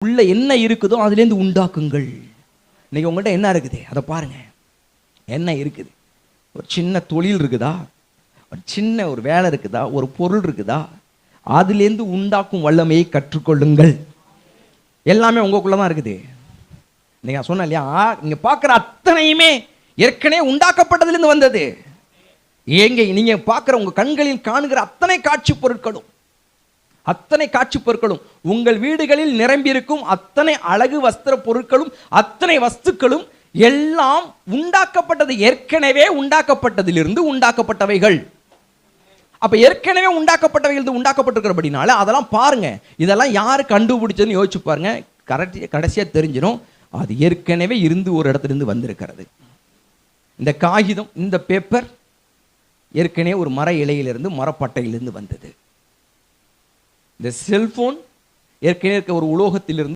உள்ள என்ன இருக்குதோ அதுலேருந்து உண்டாக்குங்கள். இன்னைக்கு உங்கள்கிட்ட என்ன இருக்குது அதை பாருங்க. என்ன இருக்குது? ஒரு சின்ன தொழில் இருக்குதா, ஒரு சின்ன ஒரு வேலை இருக்குதா, ஒரு பொருள் இருக்குதா, அதுலேருந்து உண்டாக்கும் வல்லமையை கற்றுக்கொள்ளுங்கள். எல்லாமே உங்களுக்குள்ளதான் இருக்குது. நீங்க சொன்ன இல்லையா, நீங்க பார்க்குற அத்தனையுமே ஏற்கனவே உண்டாக்கப்பட்டதிலிருந்து வந்தது. எங்க நீங்க பார்க்குற உங்க கண்களில் காணுகிற அத்தனை காட்சி பொருட்களும் உங்கள் வீடுகளில் நிரம்பி இருக்கும் அத்தனை அழகு வஸ்திர பொருட்களும் அத்தனை வஸ்துக்களும் எல்லாம் உண்டாக்கப்பட்டது, ஏற்கனவே உண்டாக்கப்பட்டதிலிருந்து உண்டாக்கப்பட்டவைகள். அப்ப ஏற்கனவே உண்டாக்கப்பட்டவைகள் உண்டாக்கப்பட்டிருக்கிறபடினால அதெல்லாம் பாருங்க. இதெல்லாம் யாரு கண்டுபிடிச்சதுன்னு யோசிச்சு பாருங்க. கடைசியா தெரிஞ்சிடும் அது ஏற்கனவே இருந்து ஒரு இடத்துல இருந்து வந்திருக்கிறது. இந்த காகிதம், இந்த பேப்பர் ஏற்கனவே ஒரு மர இலையிலிருந்து மரப்பட்டையிலிருந்து வந்தது. இந்த செல்போன் ஏற்கனவே ஒரு உலோகத்திலிருந்து